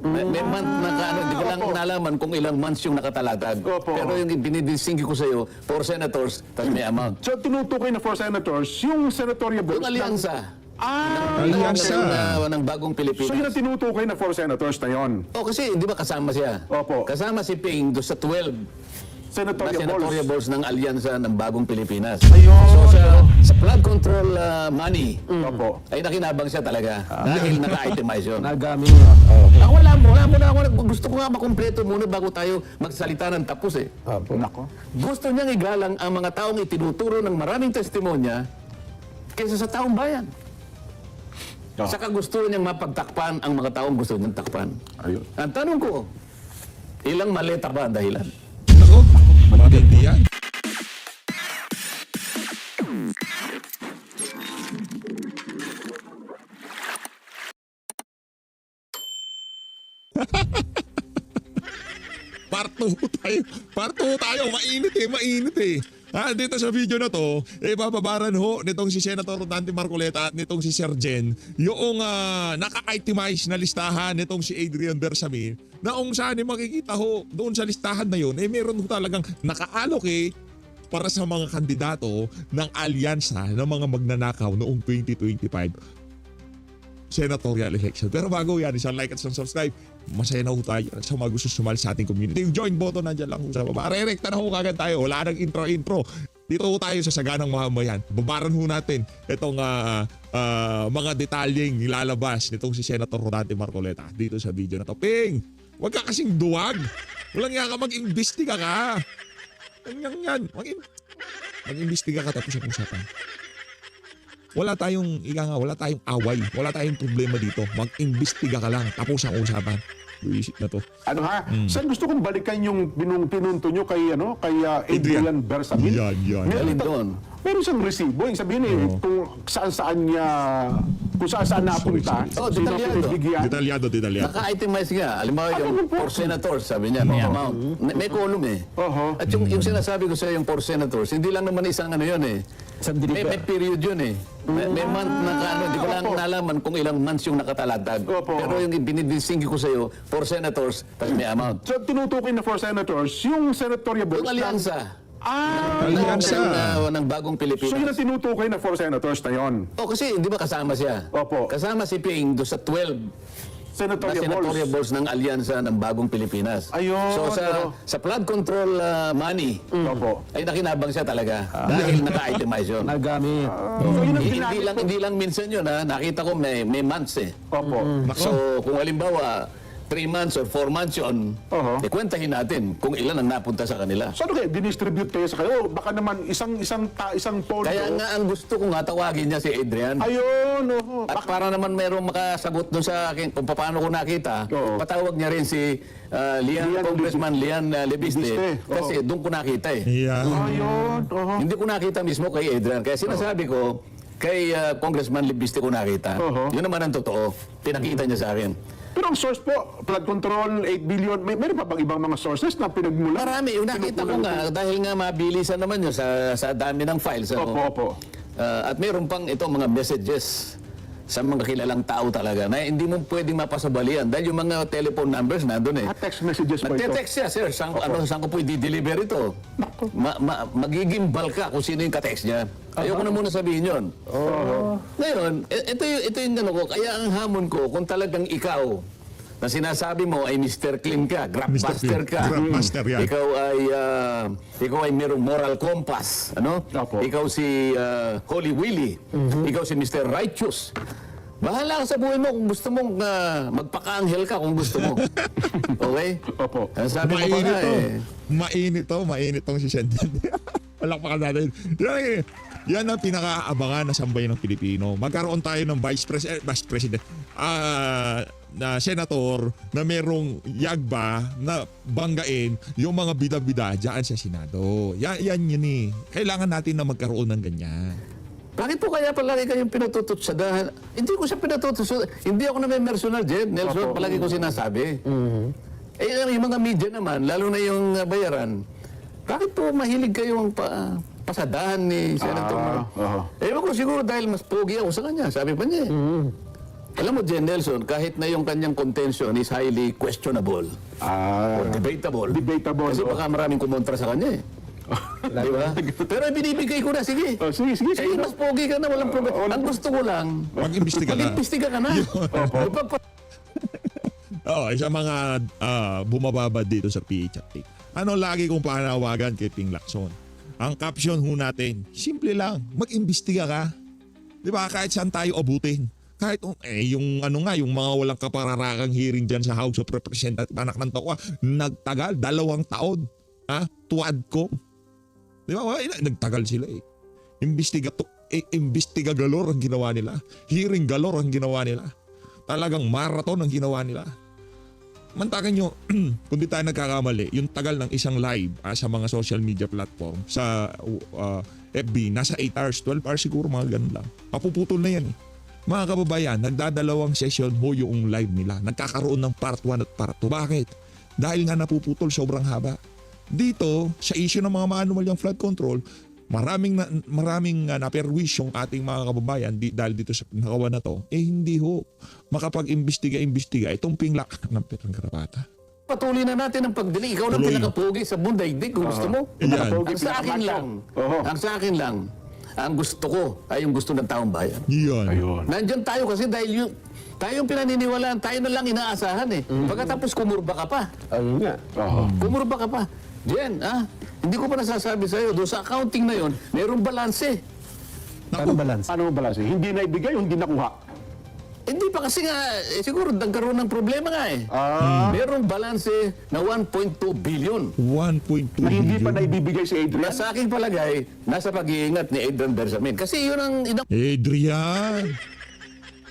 May month na kaano, hindi ko lang nalaman kung ilang months yung nakatalatag. Pero yung binidisinggi ko sa iyo, 4 senators, tapos may amount. So, tinutukoy na 4 senators, yung senatorial Yung votes. alyansa. Alyansa. Ng bagong Pilipinas. So, yun ang tinutukoy na 4 senators na yun. Kasi hindi ba kasama siya? Opo. Kasama si Ping doon sa 12 na Senatorial senatorial votes. balls ng alyansa ng bagong Pilipinas. Ayun. So sa flood control money, Opo. ay nakinabang siya talaga. Dahil naka-itemize yun. Nagamit. Wala mo na ako. Gusto ko nga makumpleto muna bago tayo magsalita ng tapos eh. Nako. Gusto niyang igalang ang mga taong itinuturo ng maraming testimonya kaysa sa taong bayan. Saka gusto niyang mapagtakpan ang mga taong gusto niyang takpan. Ayun. Ang tanong ko, ilang maleta ba ang dahilan? Nako, maganda yan. Part 2 tayo. Mainit eh. Dito sa video na to, bababaran ho nitong si Senator Dante Marcoleta at nitong si Sir Jen yung naka-itemize na listahan nitong si Adrian Bersamin na kung saan makikita ho doon sa listahan na yun, meron ho talagang naka-allocate para sa mga kandidato ng alyansa ng mga magnanakaw noong 2025 senatorial election. Pero bago yan, isang like at isang subscribe. Masaya na ho tayo sa mga gusto sumali sa ating community. Yung join button nandyan lang ho sa baba. Re-recta na ho kagad tayo. Wala nang intro-intro. Dito ho tayo sa saganang mamamayan. Babaran ho natin itong mga detalyeng ilalabas nitong si Senator Dante Marcoleta dito sa video na to. Ping! Huwag ka kasing duwag. Walang nga ka mag-imbestiga ka. Yan. Mag-imbestiga ka tapos ang usapan. Wala tayong away. Wala tayong problema dito. Mag-imbestiga ka lang. Tapos ang usapan. Buisit na to. Ano ha? Saan gusto kong balikan yung pinunto nyo kay Adrian Bersamin? Yan. Galing doon. Meron siyang resibo. Yung sabihin kung saan napunta. Sino pinagbigyan. Detalyado. Naka-itemize nga. Alimbawa yung 4 senators, sabi niya, may amount. May column eh. At yung sinasabi ko sa yung 4 senators, hindi lang naman isang ano yun eh. May period yun eh. May month na kaano, hindi ko lang nalaman kung ilang months yung nakatalatag. Pero yung binidisinggi ko sa iyo, 4 senators, tapos may amount. So, tinutukoy na 4 senators, yung senatorial votes. Yung alyansa. Alyansa. Ng bagong Pilipinas. So, yun ang tinutukoy na 4 senators na yun. Kasi hindi ba kasama siya? Opo. Kasama si Ping doon sa 12 na senatorial Senatorial votes. balls ng alyansa ng bagong Pilipinas. Ayun. So sa flood control money, Opo. ay nakinabang siya talaga. Dahil naka-itemize yun. Nagamit. So, yun ang Hindi lang minsan yun ha. Nakita ko may months eh. Opo. So kung halimbawa 3 months or 4 months yun, kwentahin natin kung ilan ang napunta sa kanila. So, ano kayo? Dinistribute kayo sa kayo? Baka naman isang pondo. Kaya nga ang gusto ko nga tawagin niya si Adrian. Ayun. At para naman mayroong makasagot doon sa akin kung paano ko nakita, patawag niya rin si Congressman Lian Lebiste. Kasi doon ko nakita eh. Yan. Ayun. Hindi ko nakita mismo kay Adrian. Kaya sinasabi ko, kay Congressman Lebiste ko nakita. Yun naman ang totoo. Pinakita niya sa akin. Pero ang source po, flood control, 8 billion, meron pa bang ibang mga sources na pinagmula? Marami. Yung nakita ko nga, dahil nga mabilisan naman yun sa dami ng files. Opo. At meron pang ito mga messages sa mga kilalang tao talaga na hindi mo pwedeng mapasabalian dahil yung mga telephone numbers nandun eh. Text messages pa ito. Nagte-text siya, sir, saan ko po i-deliver ito? Magiging balka kung sino yung ka-text niya. Ayoko na muna sabihin yun. Ngayon, ito yung ano ko, kaya ang hamon ko, kung talagang ikaw, na sinasabi mo ay Mr. Clean ka, grabmaster ka. Grabmaster yan. Ikaw ay merong moral compass, ano? Ikaw si Holy Willy. Ikaw si Mr. Righteous. Bahala ka sa buhay mo kung gusto mong magpaka-anghel ka kung gusto mo. Okay? Opo. Sabi mo pa nga Mainit tong si Senden. Palakpakan natin. Yan ang pinaka-abangan na sambayan ng Pilipino. Magkaroon tayo ng Vice President na senator na merong yagba na banggain yung mga bida-bida dyan sa Senado. Yan eh. Kailangan natin na magkaroon ng ganyan. Bakit po kaya palagi kayong pinatututsadahan? Hindi ko siya pinatututsadahan. Hindi ako naman personal, Jeb. Nelson, palagi ko sinasabi. Yung mga media naman, lalo na yung bayaran, bakit po mahilig kayong pasadahan ni Senator Ewan ko siguro dahil mas pogi ako sa kanya. Sabi pa niya eh. Alam mo, Jen Nelson, kahit na yung kanyang contention is highly questionable or debatable. Debatable, Kasi oh. baka maraming kumontra sa kanya eh. Di ba? Pero binibigay ko na, sige. Sige. Eh, mas pogi ka na, walang problema. Ang gusto ko lang, Mag-imbestiga ka. mag-imbestiga ka na. Sa mga bumababad dito sa PH Update. Ano lagi kong panawagan kay Ping Lacson? Ang caption ho natin, simple lang, mag-imbestiga ka. Di ba? Kahit saan tayo abutin. Kahit yung yung mga walang kapararakang hearing dyan sa House of Representatives, anak ng tokwa, nagtagal, 2 taon. Tuwad ko. Di ba? Nagtagal sila eh. Imbestiga galore ang ginawa nila. Hearing galore ang ginawa nila. Talagang marathon ang ginawa nila. Mantakan nyo, kung di tayo nagkakamali, yung tagal ng isang live sa mga social media platform, sa FB, nasa 8 hours, 12 hours siguro, mga ganun lang. Papuputol na yan eh. Mga kababayan, nagdadalawang session ho yung live nila. Nagkakaroon ng part 1 at part 2. Bakit? Dahil nga napuputol, sobrang haba. Dito, sa issue ng mga maanumalyang flood control, maraming naperwish yung ating mga kababayan dahil dito sa nakawan na to, hindi ho makapag-imbestiga itong pinglak ng Petrang Karapata. Patuloy na natin ang pagdiling. Ikaw lang Tuloy. pinakapogi sa mundaigdig kung gusto mo. Yan. Ang sa akin lang, ang gusto ko ay yung gusto ng taong bayan. Yan. Ayun. Nandyan tayo kasi dahil tayo yung pinaniniwalaan, tayo na lang inaasahan eh. Pagkatapos kumurba ka pa. Ayun nga. Kumurba ka pa. Jen, hindi ko pa nasasabi sa'yo, doon sa accounting na yon, mayroong balanse. Paano balance? Ano ang balanse? Hindi na ibigay o hindi nakuha? Hindi pa kasi nga, siguro nagkaroon ng problema nga eh. Mayroong balanse na 1.2 billion. 1.2 Na hindi pa billion. na ibibigay si Na Adrian? sa aking palagay, nasa pag-iingat ni Adrian Bersamin. Kasi yun ang Adrian!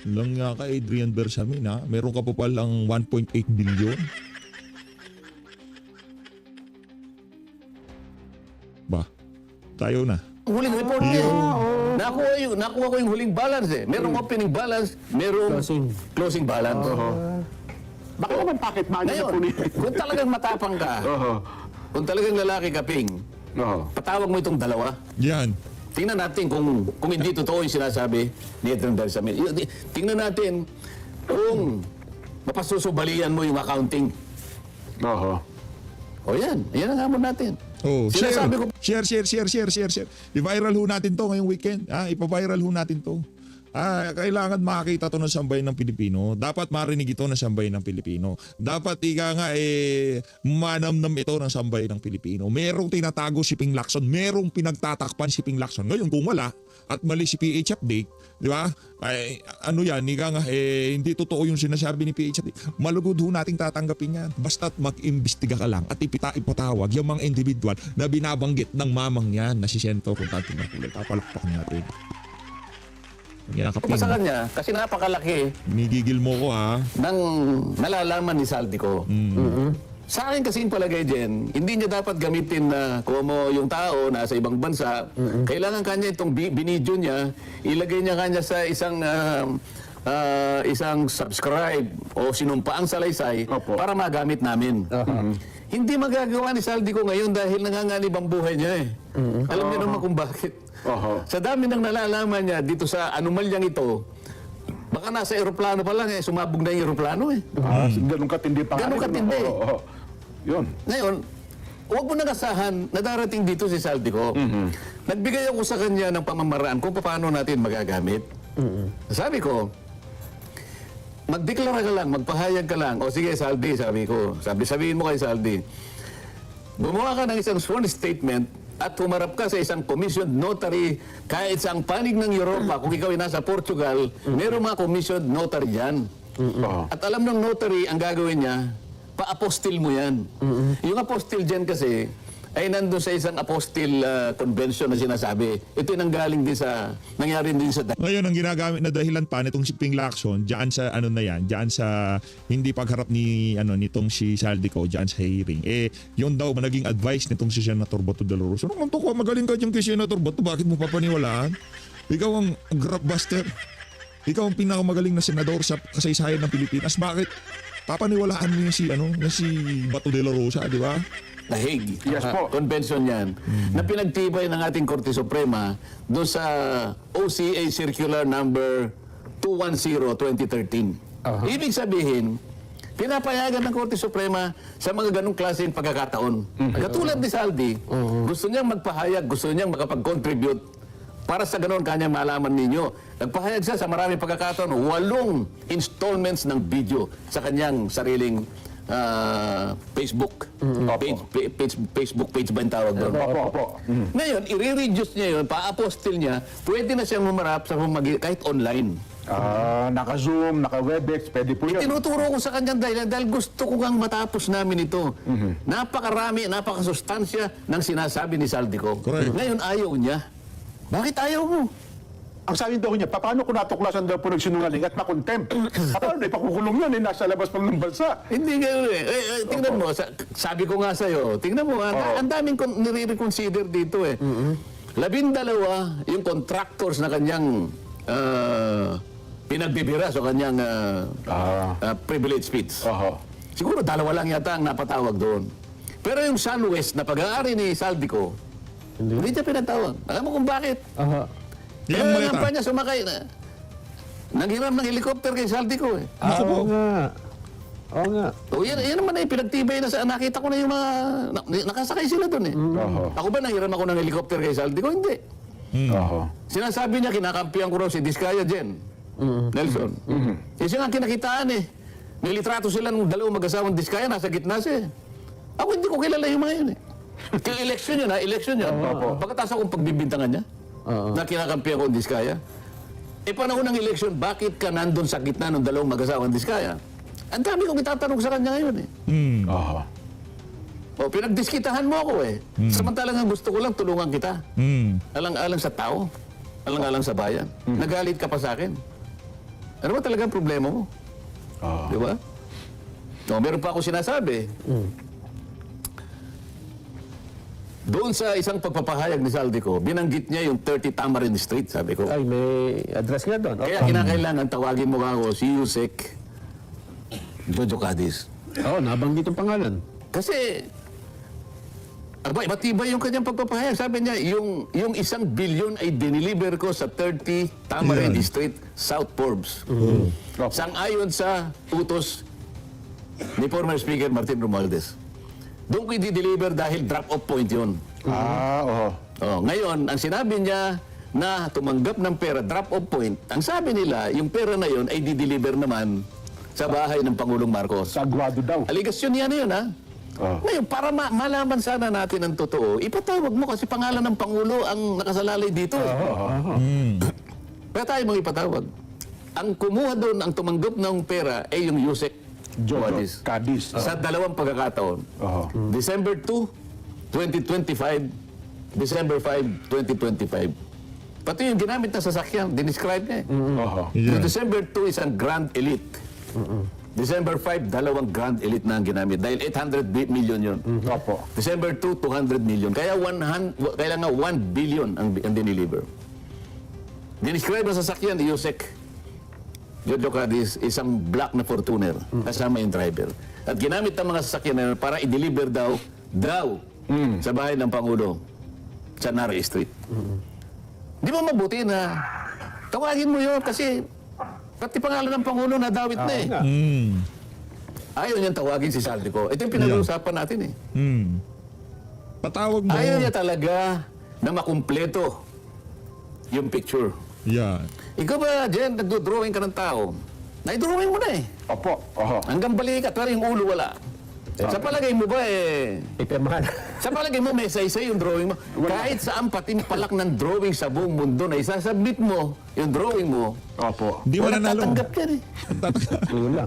Lang nga ka Adrian Bersamin ha. Meron ka pa palang 1.8 billion. Ba, tayo na. huling report niya. Nakuha ko yung huling balance eh. Merong opening balance, merong closing balance. Baka naman pocket money na Ngayon, po ni... kung talagang matapang ka, kung talagang lalaki ka, Ping, patawag mo itong dalawa. Yan. Tingnan natin kung hindi totoo yung sinasabi ni Adrian Bersamin. Tingnan natin kung mapasusubalian mo yung accounting. O yan ang hamon natin. Oh, Sinasabi ko, share. I-viral ho natin to ngayong weekend. Ipa-viral ho natin to. Kailangan makita to ng sambayan ng Pilipino. Dapat marinig ito ng sambayan ng Pilipino. Dapat manamnam ito ng sambayan ng Pilipino. Merong tinatago si Ping Lacson. Merong pinagtatakpan si Ping Lacson. Ngayon kung wala at mali si PH Update, di ba? Hindi totoo yung sinasabi ni PH Update. Malugod ho nating tatanggapin yan. Basta't mag-imbestiga ka lang at ipatawag yung mga individual na binabanggit ng mamang yan na si Senator Rodante Marcoleta. Papalakpak natin. pa sa kanya, kasi napakalaki Nigigil mo ko ha. ng nalalaman ni Saldico. Sa akin kasing palagay din, hindi niya dapat gamitin na como yung tao na sa ibang bansa, kailangan kanya itong binidyo niya, ilagay niya kanya sa isang subscribe o sinumpaang salaysay para magamit namin. Hindi magagawa ni Saldico ngayon dahil nanganganib ang buhay niya eh. Alam niyo naman kung bakit. Sa dami ng nalalaman niya dito sa anomalyang ito, baka nasa eroplano pa lang sumabog na yung eroplano eh. Ganun katindi pa. Ganun katindi. Yun. Ngayon, huwag mo nang asahan na darating dito si Saldico. Nagbigay ako sa kanya ng pamamaraan kung paano natin magagamit. Sabi ko, magdeklara ka lang, magpahayag ka lang. O sige, Saldi, sabi ko. Sabihin mo kay Saldi, gumawa ka ng isang sworn statement at humarap ka sa isang commissioned notary kahit sa ang panig ng Europa. Kung ikaw ay nasa Portugal, mayroong mga commissioned notary dyan. At alam ng notary, ang gagawin niya, pa-apostil mo yan. Yung apostil dyan kasi, ay nandun sa isang apostil convention na sinasabi. Ito yung nangyari din sa Ngayon, ang ginagamit na dahilan pa nitong si Ping Lacson, diyan sa diyan sa hindi pagharap nitong si Saldico diyan sa hearing. Yun daw naging advice nitong si Senator Bato de la Rosa. Ano to ko, magaling ka diyan kay Senator Bato, bakit mo papaniwalaan? Ikaw ang grabbuster. Ikaw ang pinakamagaling na senador sa kasaysayan ng Pilipinas. Bakit papaniwalaan mo si Bato de la Rosa, di ba? Hague. Yes po. Convention yan. Na pinagtibay ng ating Korte Suprema doon sa OCA Circular number 210-2013. Ibig sabihin, pinapayagan ng Korte Suprema sa mga ganong klaseng pagkakataon. Katulad ni Saldi, gusto niyang magpahayag, gusto niyang makapag-contribute para sa ganon kanyang malaman ninyo. Nagpahayag siya sa maraming pagkakataon, 8 installments ng video sa kanyang sariling Facebook. Facebook page ba yung tawag doon? Opo. Ngayon, i-reduce niya yun, pa-apostil niya, pwede na siyang humarap sa kahit online. Naka-Zoom, naka-Webex, pwede po yan. Itinuturo ko sa kanyang dahilan dahil gusto ko ngang matapos namin ito. Napakarami, napakasustansya ng sinasabi ni Saldico. Correct. Ngayon, ayaw niya. Bakit ayaw mo? Ang sabi daw niya, paano kung natuklasan daw po nagsinungaling at na-contempt? Paano na ipakukulong yun, nasa labas pa ng bansa. Hindi gano'n eh. Tingnan mo, sabi ko nga sa'yo, tingnan mo, ang daming nire-reconsider dito eh. 12 yung contractors na kanyang pinagbibira sa kanyang privilege speech. Siguro 2 lang yata ang napatawag doon. Pero yung Sunwest na pag-aari ni Saldico, hindi niya pinatawag. Alam mo kung bakit? Yan Kaya balita. nga pa niya sumakay na. Nanghiram ng helicopter kay Saldico eh. Oo nga. Oo nga. O yan naman ay pinagtibay na sa nakita ko na yung mga nakasakay sila doon eh. Ako ba nanghiram ako ng helicopter kay Saldico? Hindi. Sinasabi niya kinakampihan ko raw si Diskaya Jen. Nelson. Kasi nga kinakitaan eh. Nilitrato sila ng 2 mag-asawang Diskaya, nasa gitna siya eh. Ako hindi ko kilala yung mga yun eh. Kaya election yun ha, election yun. Pagkatapos akong pagbibintangan niya, na kinakampihan ko ang Diskaya. E panahon ng election, bakit ka nandun sa gitna ng 2 mag-asawang Diskaya? Ang dami kong itatanong sa kanya ngayon eh. O, pinagdiskitahan mo ako eh. Samantalang ang gusto ko lang, tulungan kita. Alang-alang sa tao. Alang-alang sa bayan. Nagalit ka pa sa akin. Ano ba talagang problema mo? Di ba? O, meron pa ako sinasabi. Doon sa isang pagpapahayag ni Saldico, binanggit niya yung 30 Tamarind Street, sabi ko. Ay, may address nga doon. Kaya kinakailangan tawagin mo ako si Yusek Jojo Cadiz. Oo, nabanggit yung pangalan. Kasi, iba yung kanyang pagpapahayag. Sabi niya, yung 1 billion ay diniliver ko sa 30 Tamarind Street, South Forbes. Sang-ayon sa utos ni former Speaker Martin Romualdez. Doon ko i-deliver dahil drop-off point yun. Ngayon, ang sinabi niya na tumanggap ng pera, drop-off point, ang sabi nila, yung pera na yun ay di-deliver naman sa bahay ng Pangulong Marcos. Sa Aguado daw. Aligasyon yan yun, ha? Ngayon, para malaman sana natin ang totoo, ipatawag mo kasi pangalan ng Pangulo ang nakasalalay dito. Kaya tayo mong ipatawag. Ang kumuha doon, ang tumanggap ng pera ay yung Yusek Jojo Cadiz. sa 2 pagkakataon. December 2, 2025, December 5, 2025. Pati yung ginamit na sasakyan, dinescribe niya eh. Yung December 2 is ang Grand Elite. December 5, 2 Grand Elite na ang ginamit. Dahil 800 million yun. December 2, 200 million. Kaya kailangan 1 billion ang diniliver. Dinescribe na sasakyan ni Yusek Jojo Cadiz, isang black na Fortuner, kasama yung driver. At ginamit ang mga sasakyan na yun para i-deliver daw sa bahay ng Pangulo sa Nara Street. Di ba mabuti na tawagin mo yun kasi pati pangalan ng Pangulo nadawit na eh. Ayaw niyang tawagin si Saldico. Ito yung pinag-uusapan natin eh. Patawag mo. Ayaw niya talaga na makumpleto yung picture. Yan. Ikaw ba, Jen, nagdo-drawing ka ng tao? Naidrawing mo na eh. Hanggang balikat, pero yung ulo wala. Sa palagay mo ba eh, Ipirmahan. sa palagay mo may say-say yung drawing mo? Kahit saan pati palak ng drawing sa buong mundo na isasubmit mo yung drawing mo, Di mo wala nanalo. tatanggap yan eh.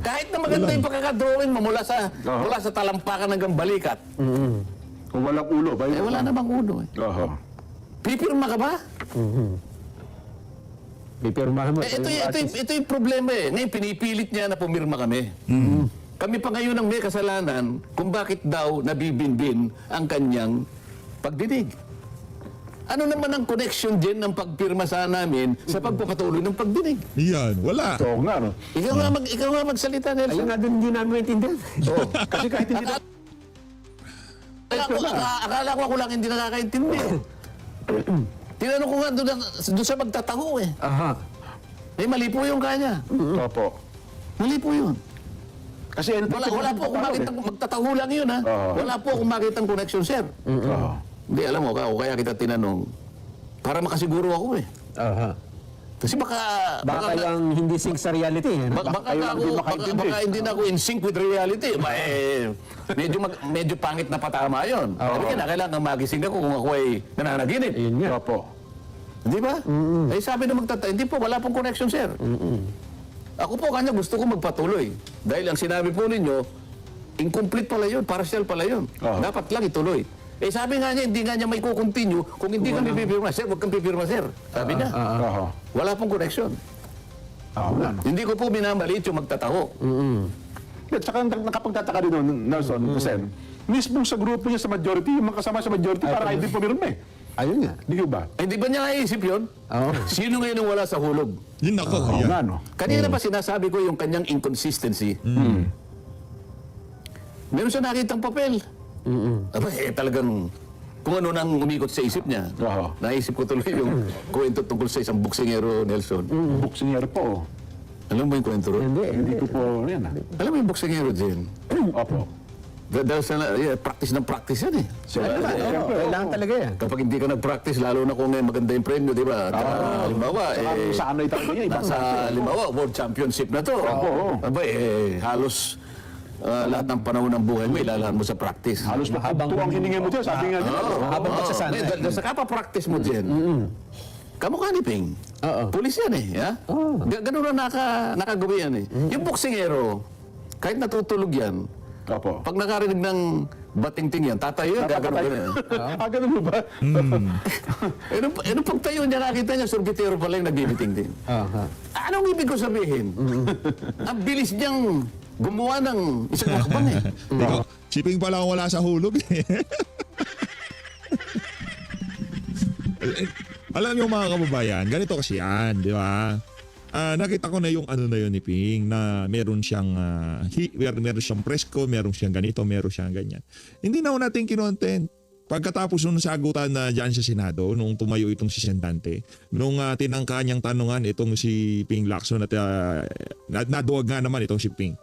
Kahit na maganda yung pagkakadrawing mo mula sa talampakan hanggang balikat, Kung walang ulo ba eh wala namang ulo eh. Pipirma ka ba? Ipirmahan mo. Ito yung problema eh. Ngayon, pinipilit niya na pumirma kami. Kami pa ngayon ang may kasalanan kung bakit daw nabibinbin ang kanyang pagdinig. Ano naman ang connection din ng pagpirma sa namin sa pagpapatuloy ng pagdinig? Yan. Wala. Oo nga, no? Ikaw nga magsalita, Nelson. Ayun nga doon hindi namin maintindihan. Kasi kahit hindi na... Akala ko ako lang hindi nakakaintindi. Tinanong ko nga doon sa magtataho eh. mali po yung kanya. Opo. Mali po yun. Kasi Wala po akong makitang, magtataho lang yun ha. Wala po akong makitang connection, sir. Oo. Hindi, alam mo, kaya kita tinanong, para makasiguro ako eh. Aha. Kasi baka Baka yung hindi sync sa reality. baka kayo lang ako, din baka makaintindi. hindi na ako in sync with reality. Medyo pangit na patama yun. Sabi kailangan magising ako kung ako ay nananaginip. Ayun nga. Opo. Di ba? Eh sabi na hindi po, wala pong connection, sir. Ako po kanya gusto ko magpatuloy. Dahil ang sinabi po ninyo, incomplete pala yun, partial pala yun. Dapat lang ituloy. Eh sabi nga niya, hindi nga niya may kukontinue kung hindi kami pipirma. Sir, huwag kang pipirma, sir. Sabi niya. Oo. Wala pong connection. Oo nga, no? Hindi ko po minamaliit yung magtataho. At saka nakapagtataka din nun, Nelson, Sen, mismo sa grupo niya sa majority, yung mga kasama sa majority, para hindi pumirma eh. Ayun nga. Di ba? Eh, di ba niya naisip yun? Oo. Sino ngayon ang wala sa hulog? Yun ako. Oo yan. nga, no? Kanina pa sinasabi ko yung kanyang inconsistency. Meron siya nakitang papel. Aba, talagang kung ano nang umikot sa isip niya. Oo. Naisip ko tuloy yung kwento tungkol sa isang boksingero, Nelson. Boksingero po. Alam mo yung kwento ron? Hindi ko po, yan ah. Alam mo yung boksingero, Jen? Opo. Dahil sa practice ng practice yan eh. Kailangan talaga yan. Kapag hindi ka nag-practice, lalo na kung maganda yung premyo, di ba? Halimbawa, Sa ano talaga niya, iba. sa halimbawa, World Championship na to. Oo. Aba, halos lahat ng panahon ng buhay mo, ilalahan mo sa practice. Halos makapagto ang hiningi mo dyan, sabi nga nila. Habang pagsasanay. Dahil sa kapa-practice mo dyan, kamukha ni Ping. Oo. Pulis yan eh. Ha? Ganun na nakagawi yan eh. Yung boksingero, kahit natutulog yan, Opo. pag nakarinig ng bating-ting yan, tatayo yan. Gagano Ganun mo ba? Ano pagtayo niya, nakita niya, sorbitero pala yung nagbibiting-ting. Aha. Anong ibig ko sabihin? Ang bilis niyang gumawa ng isang hakbang eh. Ikaw, si Ping pala ang wala sa hulog eh. Alam niyo mga kababayan, ganito kasi yan, di ba? Nakita ko na yung ano na yun ni Ping na meron siyang meron siyang presko, meron siyang ganito, meron siyang ganyan. Hindi na ho natin kinontent. Pagkatapos nung sagutan na dyan sa Senado, nung tumayo itong si Sendante, nung tinangka niyang tanungan itong si Ping Lacson at naduwag nga naman itong si Ping.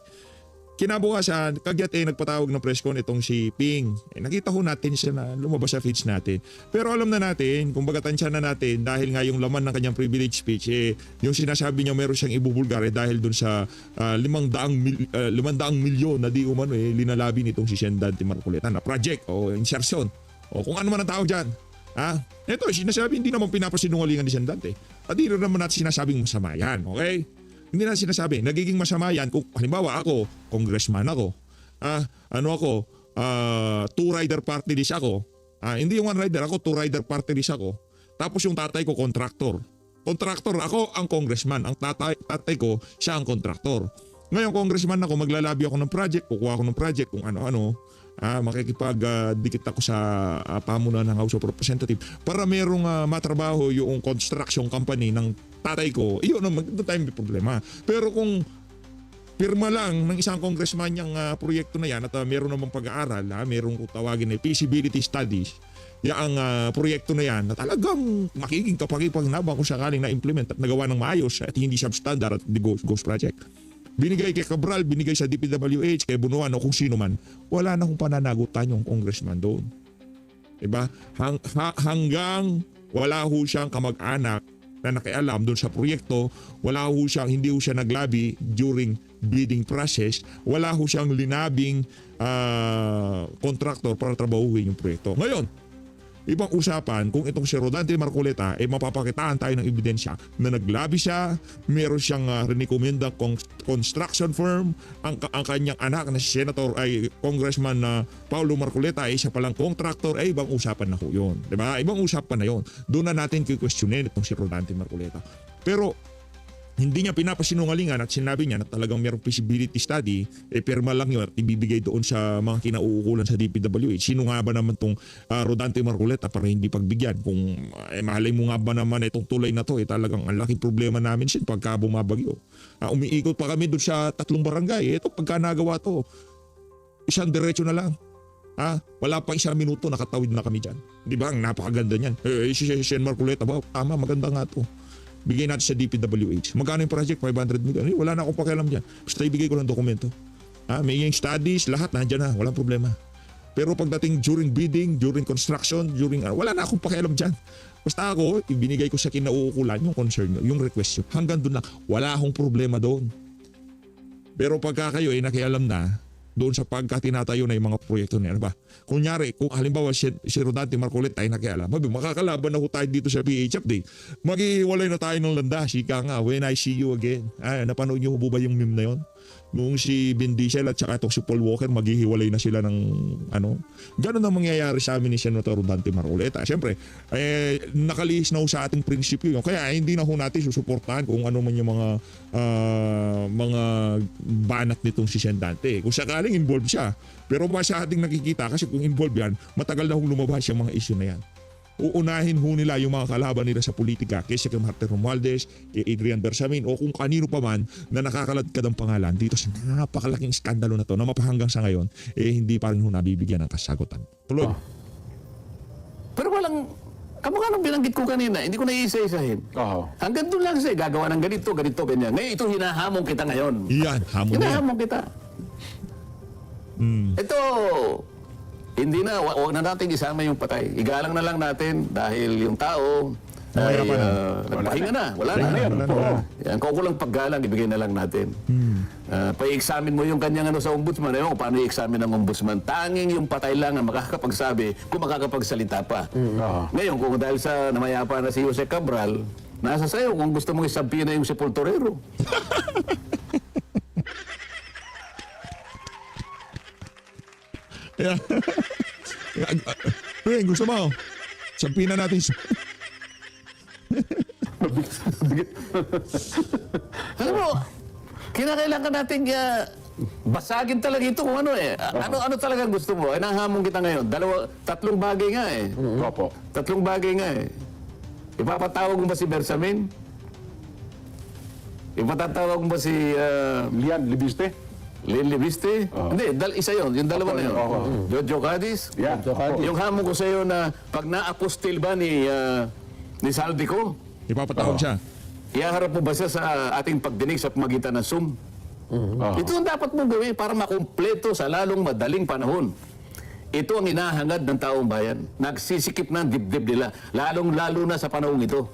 Kinabukasan, kagyat nagpatawag ng press con itong si Ping. Nakita ho natin siya na lumabas sa feeds natin. Pero alam na natin, kung baga tansya na natin, dahil nga yung laman ng kanyang privilege speech, yung sinasabi niya meron siyang ibubulgar dahil dun sa 500 milyon na di umano linalabi nitong si Sendante Marcoleta na project o insertion. O kung ano man ang tawag dyan. Ito, sinasabi, hindi naman pinapasinungalingan ni Sendante. At hindi rin naman natin sinasabing masama yan, okay? Hindi na sinasabi, nagiging masama yan kung halimbawa ako, congressman ako. Two-rider party list ako. Hindi yung one-rider, ako two-rider party list ako. Tapos yung tatay ko, contractor. Contractor, ako ang congressman. Ang tatay ko, siya ang contractor. Ngayon, congressman ako, maglalabi ako ng project, kukuha ako ng project kung ano-ano. Makikipag-dikit ako sa pamunuan ng House of Representatives para merong matrabaho yung construction company ng tatay ko, iyon naman, doon tayo may problema. Pero kung pirma lang ng isang congressman yung proyekto na yan at meron namang pag-aaral, merong tawagin na feasibility studies, yung proyekto na yan na talagang makiging kapag-ipagnabang kung sakaling na-implement at nagawa ng maayos at hindi substandard at the ghost project. Binigay kay Cabral, binigay sa DPWH, kay Bunuan o kung sino man, wala na kung pananagutan yung congressman doon. Diba? Hanggang wala ho siyang kamag-anak na nakialam doon sa proyekto, wala ho siyang, hindi ho siya naglabi during bidding process, wala ho siyang linabing contractor para trabahuhin yung proyekto. Ngayon, ibang usapan kung itong si Rodante Marcoleta mapapakitaan tayo ng ebidensya na naglabi siya, meron siyang rinikomendang construction firm, ang kanyang anak na si Senator ay Congressman Paulo Marcoleta ay isa palang contractor, ibang usapan na ho yun. Diba? Ibang usapan na yun. Doon na natin kikwestiyonin itong si Rodante Marcoleta. Pero hindi niya pinapasinungalingan at sinabi niya na talagang mayroong feasibility study, pirma lang yun at ibibigay doon sa mga kinauukulan sa DPWH. Sino nga ba naman itong Rodante Marcoleta para hindi pagbigyan? Kung mahalay mo nga ba naman itong tulay na to, talagang ang laking problema namin sin pagka bumabagyo. Umiikot pa kami doon sa 3 barangay. Ito pagka nagawa to, isang diretso na lang. Wala pa 1 minuto, nakatawid na kami dyan. Di ba? Ang napakaganda niyan. Si Sen Marcoleta, tama, maganda nga to. bigay natin sa DPWH. Magkano yung project? 500 million. Eh, wala na akong pakialam dyan. Basta ibigay ko ng dokumento. May yung studies, lahat nandyan na. Walang problema. Pero pagdating during bidding, during construction, wala na akong pakialam dyan. Basta ako, ibinigay ko sa kinauukulan yung concern nyo, yung request nyo. Hanggang doon lang. Wala akong problema doon. Pero pagka kayo nakialam na, doon sa pagkatinatayo na yung mga proyekto na yan. Ba? Kunyari, kung halimbawa si Rodante Marcoleta ay nakialam, makakalaban na ho tayo dito sa PH Update. Maghihiwalay na tayo ng landas. Ika nga, when I see you again. Napanood niyo po ba yung meme na yon? Nung si Vin Diesel at saka si Paul Walker, maghihiwalay na sila ng Ganun ang mangyayari sa amin ni Senator Rodante Marcoleta. Siyempre, nakalihis na ho sa ating prinsipyo yun. Kaya hindi na ho natin susuportahan kung ano man yung mga banat nitong si Sendante. Kung sakaling involved siya. Pero ba sa ating nakikita, kasi kung involved yan, matagal na hong lumabas yung mga issue na yan. Uunahin ho nila yung mga kalaban nila sa politika kay Sec. Martin Romualdez, kay Adrian Bersamin o kung kanino pa man na nakakaladkad ang pangalan dito sa napakalaking skandalo na to na mapahanggang sa ngayon hindi pa rin ho nabibigyan ng kasagutan. Tuloy. Pero walang, kamukha nung binanggit ko kanina, hindi ko naiisa-isahin. Hanggang doon lang siya, gagawa ng ganito, ganyan. Ngayon, ito hinahamon kita ngayon. Yan, hamon yan. Hinahamon kita. Ito, hindi na, huwag na natin isama yung patay. Igalang na lang natin dahil yung tao ay nagpahinga na. Wala na. Yan, kung kulang paggalang, ibigay na lang natin. Pa-examine mo yung kanyang sa ombudsman. Ayaw, paano i-examine ng ombudsman? Tanging yung patay lang ang makakapagsabi kung makakapagsalita pa. Ngayon, kung dahil sa namayapa na si Jose Cabral, nasa sayo kung gusto mong isabihin na yung sepulturero. Yeah. Gusto mo? Sabihin na natin. Alam mo, kinakailangan natin basagin talaga ito kung ano Ano talagang gusto mo? Nahamon kita ngayon. Tatlong bagay nga Opo. Tatlong bagay nga Ipapatawag mo ba si Bersamin? Ipapatawag mo ba si Lian Libiste? Len Libiste? Hindi, isa yun. Yung dalawa na yun. Jojo Cadiz? Yeah. Yung hamon ko sa iyo na pag na-apostil ba ni Saldico, Ipapatawag siya. ihaharap mo ba siya sa ating pagdinig sa pamagitan ng Zoom? Ito ang dapat mong gawin para makumpleto sa lalong madaling panahon. Ito ang hinahangad ng taong bayan. Nagsisikip ng dibdib nila, lalong-lalo na sa panahong ito.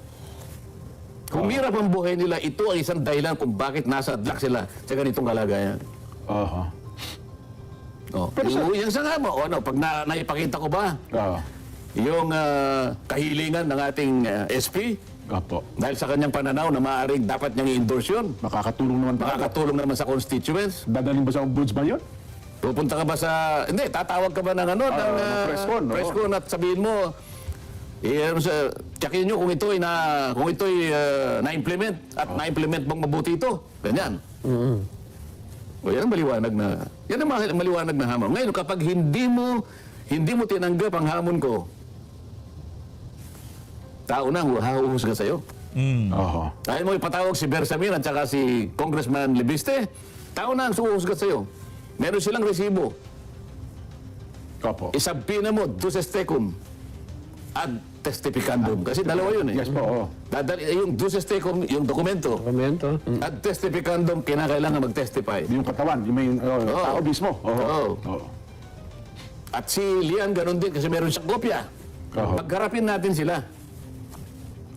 Kung hirap ang buhay nila, ito ang isang dahilan kung bakit nasa adlak sila sa ganitong kalagayan. Pero yung sa nga mo, pag naipakita ko ba, yung kahilingan ng ating SP, dahil sa kanyang pananaw na maaaring dapat niyang i-endorse yun. Makakatulong naman sa constituents. Dadalhin ba sa ombudsman yun? Pupunta ka ba sa... Hindi, tatawag ka ba ng ng press con at sabihin mo, tsakin nyo kung ito'y na-implement at na-implement bang mabuti ito. Ganyan. Yan ang maliwanag na hamon. Ngayon, kapag hindi mo tinanggap ang hamon ko, tao na hahuhusga sa'yo. Dahil mo ipatawag si Bersamin at saka si Congressman Libiste, tao na ang suhusga sa'yo. Meron silang resibo. Isabina mo, duces tecum ad testificandum. Kasi dalawa yun Yes po. Yung duces tecum, yung dokumento. Ad testificandum, kinakailangan mag-testify. Yung katawan, yung may tao mismo. At si Lian, ganun din, kasi meron siyang kopya. Pagharapin natin sila.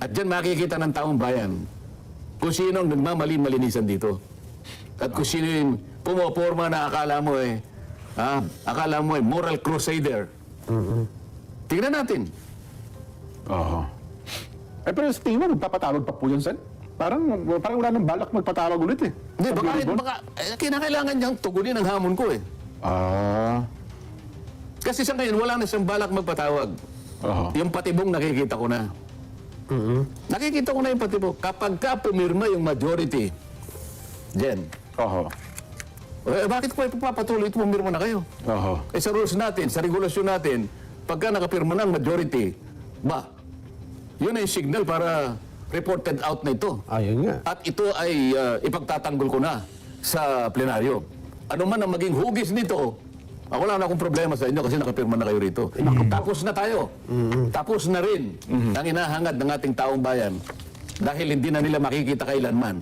At dyan makikita ng taong bayan kung sino ang nagmamali-malinisan dito. At kung sino yung pumoporma na akala mo moral crusader. Tingnan natin. Pero sa tingin mo, magpapatawag pa po yan, Sen? Parang wala nang balak magpatawag ulit Hindi, baka kinakailangan niyang tugunin ang hamon ko Kasi sa ngayon, wala na siyang balak magpatawag. Yung patibong nakikita ko na. Nakikita ko na yung patibong. Kapag ka pumirma yung majority, Jen, bakit ko ipapatuloy ito pumirma na kayo? Sa rules natin, sa regulasyon natin, pagka nakapirma ng majority, yun ay signal para reported out na ito. Yun nga. At ito ay ipagtatanggol ko na sa plenaryo. Ano man ang maging hugis nito, wala na akong problema sa inyo kasi nakapirma na kayo rito. Tapos na tayo. Tapos na rin ang inahangad ng ating taong bayan Dahil hindi na nila makikita kailanman.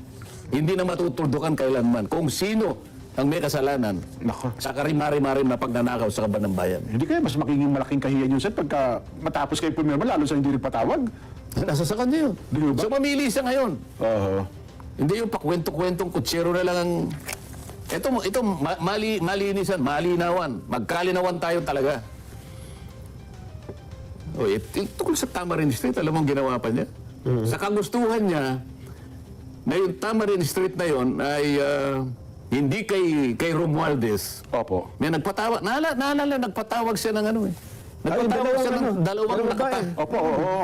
Hindi na matutuldukan kailanman kung sino ang may kasalanan Nako. sa karimari-marim na pagnanakaw sa kaban ng bayan. Hindi kaya mas magiging malaking kahiyan yun, sir, pagka matapos kayo pumirma, lalo sa hindi rin patawag. Nasa sa kanya yun. Di ba? So mamili siya ngayon. Oo. Hindi yung pakwento-kwentong kutsero na lang ang... Ito malinisan, malinawan. Magkalinawan tayo talaga. O, tungkol sa Tamarin Street, alam mo ang ginawa pa niya? Sa kagustuhan niya, na yung Tamarin Street na yon ay hindi kay Romualdez. Opo. May nagpatawag, naalala, nagpatawag siya ng ano eh. Nagpatawag siya ng dalawang nakata. Opo, oo.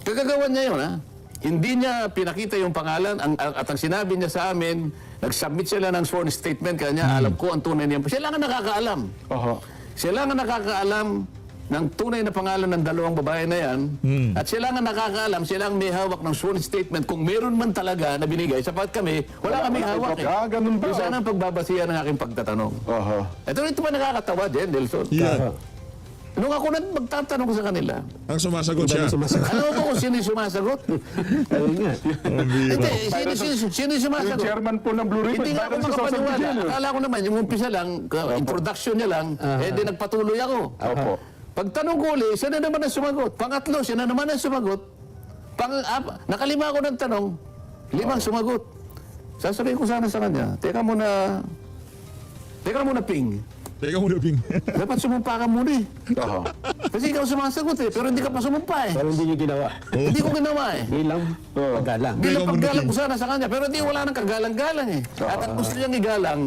Kagagawan niya yun, ha? Hindi niya pinakita yung pangalan at ang sinabi niya sa amin, nag-submit sila ng sworn statement kanya, alam ko ang tunay niya. Siya lang ang nakakaalam. Oho. Siya lang ang nakakaalam ng tunay na pangalan ng dalawang babae na yan. At siya lang ang nakakaalam, siya lang may hawak ng sworn statement kung meron man talaga na binigay. Sapat kami, wala kami hawak eh. Ah, ganun ba? Yung sana ang pagbabasihan ng aking pagtatanong. Oho. Ito pa nakakatawa, Jen, Nelson. Yan. Nung ako magtatanong sa kanila, Ang sumasagot siya. alam mo kung sino yung sumasagot? Ayun nga. Hindi, sino yung Yung sumasagot? chairman po ng Blue Ribbon, Hindi nga ako viral sa social media. makapaniwala. Akala ko naman, yung umpisa lang, introduction niya lang, di nagpatuloy ako. Opo. Pagtanong ko ulit, siya na naman ang sumagot. Pangatlo, siya na naman ang sumagot. Nakalima ako ng tanong, limang sumagot. Sasabihin ko sana sa kanya, teka muna, Ping. Teka muna, Ping. Dapat sumumpa ka muna eh. Oho. Kasi ikaw sumasagot eh, pero hindi ka pa sumumpa eh. Pero hindi niyo ginawa. Hindi ko ginawa eh. Bilang paggalang. Bilang Ikaw muna, paggalang King. ko sana sa kanya, pero di wala nang kagalang-galang eh. At ang gusto niyang igalang,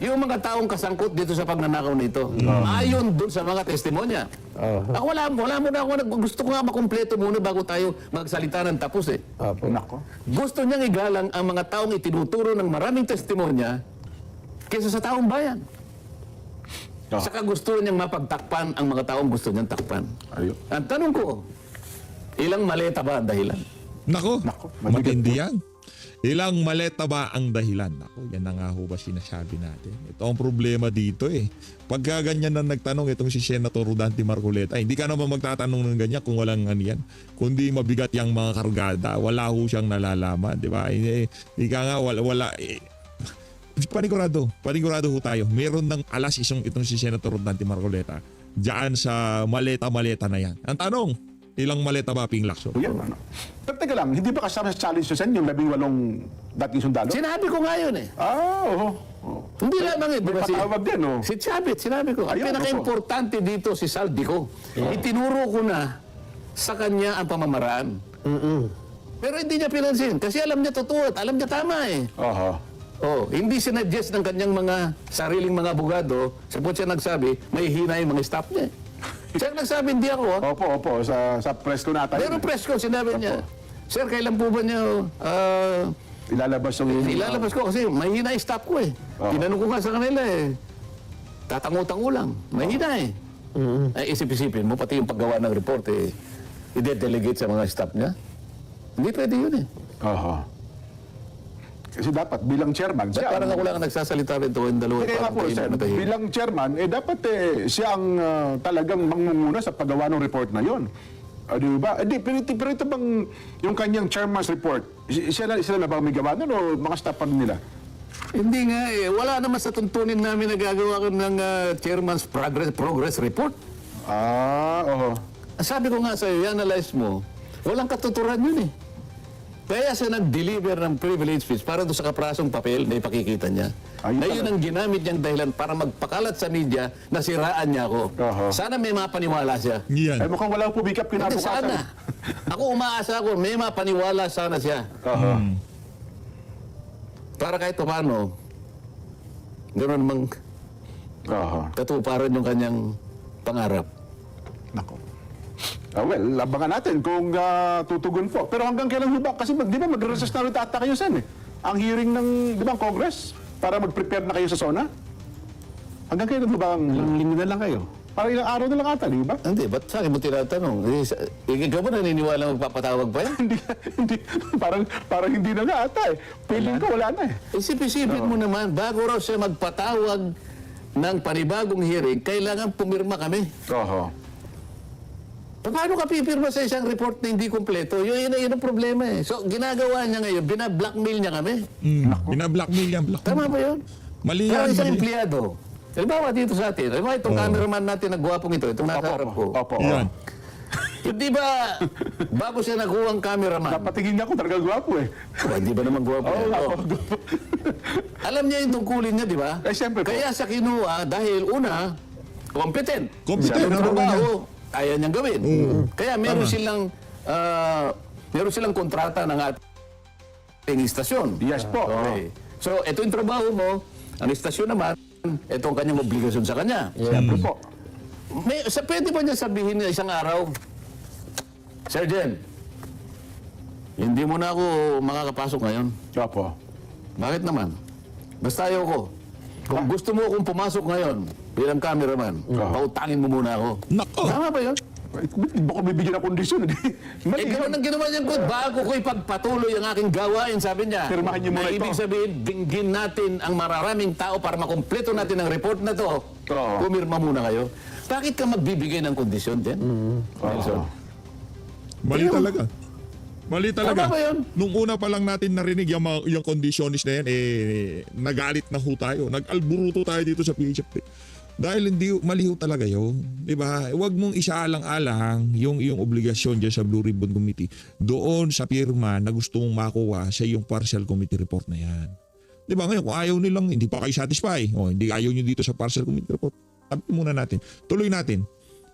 yung mga taong kasangkot dito sa pagnanakaw nito. Ayon dun sa mga testimonya. Ako wala muna ako, gusto ko nga makumpleto muna bago tayo magsalita ng tapos eh. Opo. Nako. Gusto niyang igalang ang mga taong itinuturo ng maraming testimonya kaysa sa taong bayan. Saka gusto niyang mapagtakpan ang mga taong gusto niyang takpan. Ayun. Ang tanong ko, ilang maleta ba ang dahilan? Nako, mabigat matindi yan. Ilang maleta ba ang dahilan? Nako, yan na nga ho ba sinasabi natin. Ito ang problema dito eh. Pagka ganyan na nagtanong itong si Senator Rodante Marcoleta, hindi ka naman magtatanong ng ganyan kung walang ano yan. Kundi mabigat yung mga kargada, wala ho siyang nalalaman, di ba? Ika nga, wala panigurado ho tayo. Meron ng alas itong si Senator Rodante Marcoleta diyan sa maleta-maleta na yan. Ang tanong, ilang maleta ba, Ping Lacson? Yan, ano. Pero teka lang, hindi ba kasama sa challenge sa yung 18 dating sundalo? Sinabi ko nga yun eh. Oo. Hindi lamang eh. May Diba patawag din, oh. Si Chavit, sinabi ko. Ang Ayun, pinaka-importante dito si Saldico. Itinuro ko na sa kanya ang pamamaraan. Pero hindi niya pinansin. Kasi alam niya totoo at alam niya tama eh. Oho. Oh, hindi sinadjust ng kanyang mga sariling mga abogado. Sapot siya nagsabi, may hina yung mga staff niya. Siya ang nagsabi, hindi ako. Opo. Sa press ko nata. Pero press ko, sinabi niya, Sir, kailan po ba niyo Ilalabas yung... ilalabas ko kasi mahina yung staff ko eh. Tinanong ko nga sa kanila eh. Tatango-tango lang. Mahina eh. Ay, isip-isipin mo, pati yung paggawa ng report eh, i-delegate sa mga staff niya. Hindi pwede yun eh. Oho. Kasi dapat bilang chairman, siya Parang ako lang ang nagsasalita rito yung dalawa. Kaya nga po, sir, bilang chairman, dapat siya ang talagang mangunguna sa paggawa ng report na yon. Di ba? Pero ito bang yung kanyang chairman's report, sila na ba may gawa nun o mga staff pa rin nila? Hindi nga eh. Wala naman sa tuntunin namin na gagawa ko ng chairman's progress report. Oho. Sabi ko nga sa'yo, i-analyze mo, walang katuturan yun eh. Kaya siya nag-deliver ng privilege speech para doon sa kaprasong papel na ipakikita niya. Ayun Na yun pala. ang ginamit niyang dahilan para magpakalat sa media na siraan niya ako. Oho. Sana may mapaniwala siya. Yan. Ay mukhang wala po bigap Hindi, kinabukasan. sana. Ako umaasa ako, may mapaniwala sana siya. Oho. Para kahit paano, gano'n mang Oho. katuparan yung kanyang pangarap. Nako. Well, labangan natin kung tutugon po. Pero hanggang kailan ho ba? Kasi di ba magre-recess na rin ata kayo, Sen eh. Ang hearing ng, di ba, Congress? Para mag-prepare na kayo sa SONA? Hanggang kailan ho ba ang... Ilang linggo na lang kayo. Parang ilang araw na lang ata, di ba? Hindi, ba't sa akin mo tinatanong? Ikaw ba naniniwala magpapatawag pa yan? hindi, parang hindi na nga ata eh. Feeling ko wala na eh. Isip-isipin mo naman, bago raw siya magpatawag ng panibagong hearing, kailangan pumirma kami. Oho. Paano ka pipirma sa isang report na hindi kompleto? Yun ang problema eh. So, ginagawa niya ngayon, binablockmail niya kami. Binablockmail yan. Tama ba yun? Mali Pero yan. isang Mali. empleyado. Halimbawa dito sa atin, halimbawa itong cameraman natin na gwapong ito, itong nasa harap ko. Opo. Yan. Hindi ba, bago siya nakuha ang cameraman, Napatingin niya ako, talaga gwapo eh. hindi ba naman gwapo? Oo, yan? gwapo. Alam niya yung tungkulin niya, di ba? Eh, siyempre po. Kaya sa kinuha, dahil una, competent. Competent, Sa number one trabaho, kaya niyang gawin. Kaya meron silang kontrata ng ating istasyon. Yes po. Okay. So, ito yung trabaho mo. Ang istasyon naman, ito ang kanyang obligasyon sa kanya. Siyempre po. Pwede ba niya sabihin na isang araw, Sir Jen, hindi mo na ako makakapasok ngayon. Opo. Bakit naman? Basta ayaw ko. Kung gusto mo akong pumasok ngayon bilang cameraman, pautangin mo muna ako. Nako. Tama ba yun? Baka bibigyan ng kondisyon. Eh, gano'n ang ginawa niyang good. Bago ko ipagpatuloy ang aking gawain, sabi niya. Pirmahan niyo muna na ito. ibig sabihin, binggin natin ang mararaming tao para makumpleto natin ang report na to. Oo. Pumirma muna kayo. Bakit ka magbibigay ng kondisyon din? Nelson? Mali talaga. Mali talaga. Tama ba yun? Nung una pa lang natin narinig yung conditionist na yan, nagalit na ho tayo. Nag-alburuto tayo dito sa PHP. Dahil hindi, mali ho talaga yun. Diba? Huwag mong isaalang-alang yung obligasyon dyan sa Blue Ribbon Committee doon sa pirma na gusto mong makuha sa yung partial committee report na yan. Diba? Ngayon, kung ayaw nilang, hindi pa kayo satisfy, o hindi ayaw nyo dito sa partial committee report, sabi muna natin. Tuloy natin.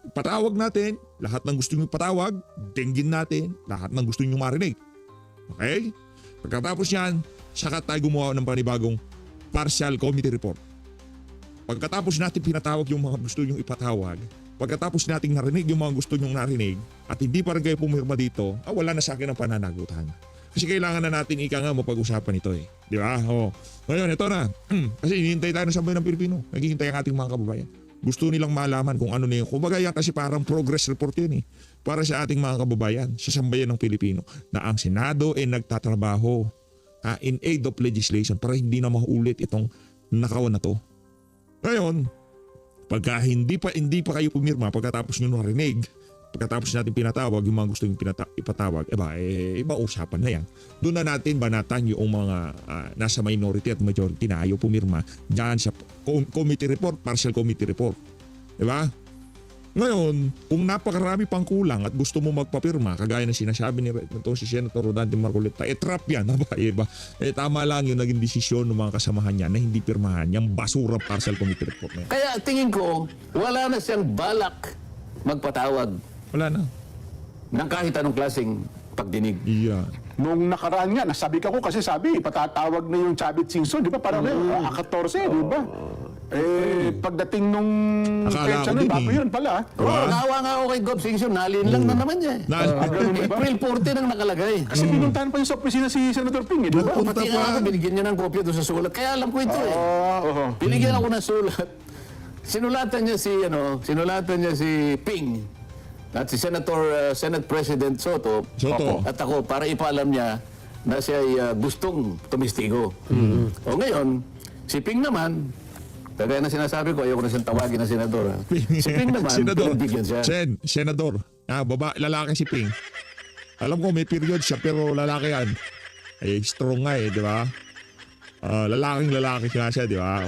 Patawag natin, lahat ng gusto nyo patawag, dinggin natin, lahat ng gusto nyo marinig. Okay? Pagkatapos yan, saka tayo gumawa ng panibagong partial committee report. Pagkatapos natin pinatawag yung mga gusto nyong ipatawag, pagkatapos nating narinig yung mga gusto nyong narinig, at hindi pa rin kayo pumirma dito, wala na sa akin ang pananagutan. Kasi kailangan na natin ika nga mapag-usapan ito eh. Di ba? O. Ngayon, ito na. Kasi hinihintay tayo ng sambayan ng Pilipino. Naghihintay ang ating mga kababayan. Gusto nilang malaman kung ano na yun. Kumbaga yan kasi parang progress report yun eh. Para sa ating mga kababayan, sa sambayan ng Pilipino, na ang Senado ay nagtatrabaho in aid of legislation para hindi na maulit itong nakawan na to. Ngayon, pagka hindi pa kayo pumirma, pagkatapos nyo narinig, pagkatapos natin pinatawag yung mga gusto nyo ipatawag, iba usapan na yan. Doon na natin banatan yung mga nasa minority at majority na ayaw pumirma dyan sa committee report, partial committee report. Diba? Ngayon, kung napakarami pang kulang at gusto mo magpapirma, kagaya ng sinasabi ni si Senator Rodante Marcoleta, trap yan. Diba? Tama lang yung naging desisyon ng mga kasamahan niya na hindi pirmahan yung basura partial committee report na yan. Kaya tingin ko, wala na siyang balak magpatawag Wala na. ng kahit anong klaseng pagdinig. Yeah. Nung nakaraan nga, nasabi ko kasi sabi, patatawag na yung Chavit Singson, di ba? Parang 14, di ba? Pagdating nung Akala petsa ko nun, din bago eh. yun pala. Oo, naawa nga ako kay Gob Singson, nalin lang na naman niya. April 14 ang nakalagay. Kasi pinuntahan pa yung sa opisina si Senator Ping, di ba? Nagpunta Pati nga pa. ako, binigyan niya ng kopya doon sa sulat. Kaya alam ko ito eh. Oo. Binigyan ako ng sulat. Sinulatan niya si Ping at si Senate President Soto. Soto. At ako para ipaalam niya na siya ay gustong tumistigo. O ngayon, si Ping naman, kagaya na sinasabi ko, ayoko na siyang tawagin na senador. Si Ping naman, Senador. pinagbigyan siya. Senador. Lalaki si Ping. Alam ko may period siya pero lalaki yan. Ay strong nga eh, di ba? Lalaki siya, di ba?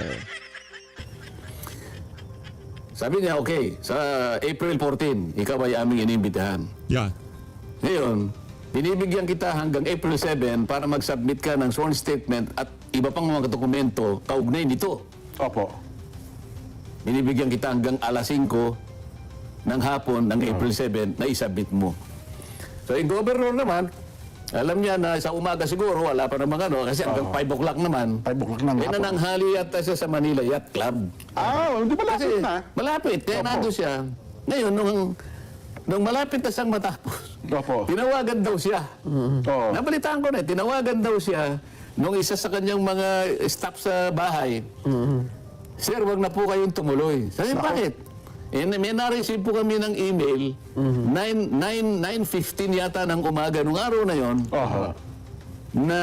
Sabi niya, okay, sa April 14, ikaw ay aming inimbitahan. Yan. Ngayon, binibigyan kita hanggang April 7 para mag-submit ka ng sworn statement at iba pang mga dokumento kaugnay nito. Opo. Binibigyan kita hanggang alas 5 ng hapon ng April 7 na isubmit mo. So, yung governor naman, alam niya na sa umaga siguro, wala pa namang kasi hanggang 5 o'clock naman. 5 o'clock na nga po. Nananghali yata siya sa Manila Yacht Club. Hindi ba Kasi lapit na? malapit, kaya Opo. nandun siya. Ngayon, nung malapit na siyang matapos, Opo. tinawagan daw siya. Oo. Nabalitaan ko na, tinawagan daw siya nung isa sa kanyang mga staff sa bahay. Sir, wag na po kayong tumuloy. Sabi, bakit? May na-receive po kami ng email, 9:15 yata ng umaga nung araw na yon, Oho. na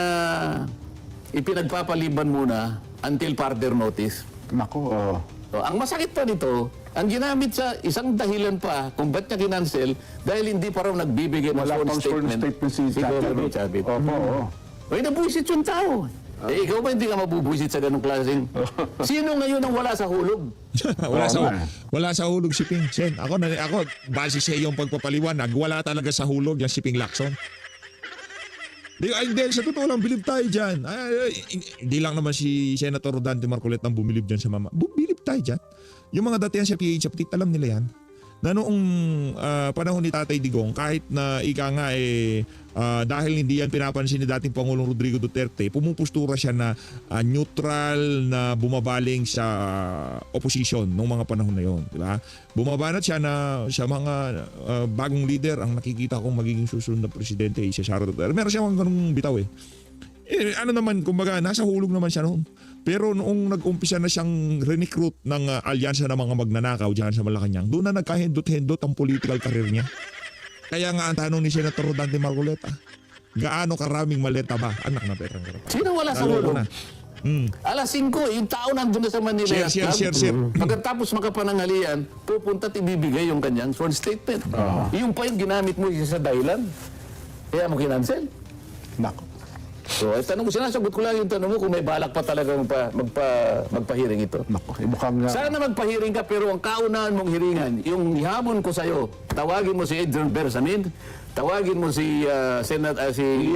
ipinagpapaliban muna until further notice. Naku, oo. So, ang masakit pa nito, Ang ginamit sa isang dahilan pa kung ba't niya kinancel dahil hindi pa raw nagbibigay ng Wala sworn pang sworn statement si Governor Chavit. Chavit. Opo, oo. Ay, nabuisit yung tao. Ikaw ba hindi ka mabubuisit sa ganong klaseng? Sino ngayon ang wala sa hulog? wala sa hulog si Ping. Sen, ako base sa iyong pagpapaliwanag, wala talaga sa hulog yung si Ping Lacson. Hindi, sa totoo lang, bilib tayo dyan. Hindi lang naman si Senator Dante Marcoleta ang bumilib dyan sa mama. Bilib tayo dyan. Yung mga datihan sa PH update, alam nila yan. Na noong panahon ni Tatay Digong, kahit na ika nga dahil hindi yan pinapansin ni dating Pangulong Rodrigo Duterte, pumupustura siya na neutral na bumabaling sa opposition noong mga panahon na yon, di ba? Bumabanat siya na sa mga bagong leader ang nakikita kong magiging susunod na presidente si Sara Duterte. Meron siya mga ganung bitaw eh. Ano naman, kumbaga, nasa hulog naman siya noon. Pero noong nag-umpisa na siyang recruit ng alyansa ng mga magnanakaw dyan sa Malacanang, doon na nagkahindot-hindot ang political career niya. Kaya nga ang tanong ni Senator Dante Marcoleta, gaano karaming maleta ba? Anak na perang karap. Sino wala sa hulog? Alas 5, yung tao nandun na sa Manila. Share. Pagkatapos makapananghalian, pupunta at ibibigay yung kanyang sworn statement. Yung pa yung ginamit mo isa sa dahilan. Kaya mo kinancel. Nako. So, tanong ko, sinasagot ko lang yung tanong mo kung may balak pa talaga magpahiring ito. Nako. Mukhang... Sana magpahiring ka pero ang kaunahan mong hiringan, yung hamon ko sa'yo, tawagin mo si Adrian Bersamin, tawagin mo si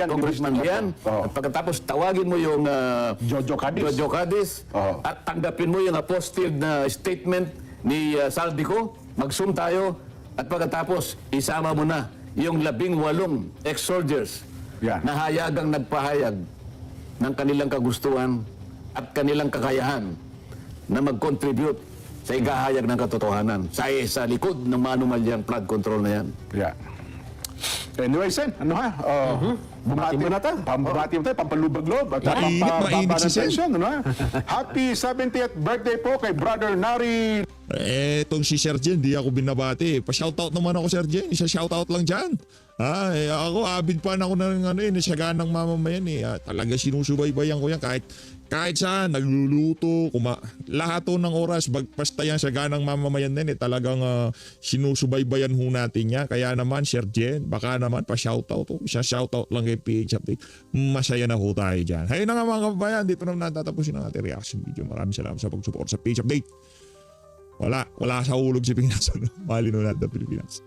Congressman Lian, at pagkatapos tawagin mo yung Jojo Cadiz. At tanggapin mo yung apostilled na statement ni Saldico, mag-zoom tayo, at pagkatapos isama mo na yung 18 ex-soldiers na hayagang nagpahayag ng kanilang kagustuhan at kanilang kakayahan na mag-contribute sa igahayag ng katotohanan sa likod ng manumalyang flood control na yan. Yeah. Anyway, Sen, ano ha? Bumati mo na tayo. Pambabati mo tayo, pampalubag-loob. At Mainit si Sen. tension, ano ha? Happy 70th birthday po kay Brother Nari. Itong si Sir Jen, di ako binabati. Pa-shoutout naman ako, Sir Jen. Isa shoutout lang dyan. Ako, abid pa na ako ng nasyagaan ng mamamayan eh. Talaga sinusubaybayan ko yan kahit saan, nagluluto, lahat to ng oras, basta yan syagaan ng mamamayan din eh. Talagang sinusubaybayan ho natin niya. Kaya naman, Sir Jen, baka naman pa-shoutout. Isa shoutout lang kay PH Update. Masaya na ho tayo dyan. Hayun na nga mga kababayan, dito na natatapusin ang ating reaction video. Maraming salamat sa pag-support sa PH Update. Wala sa hulog si Pilipinas. Mahalin na natin Pilipinas.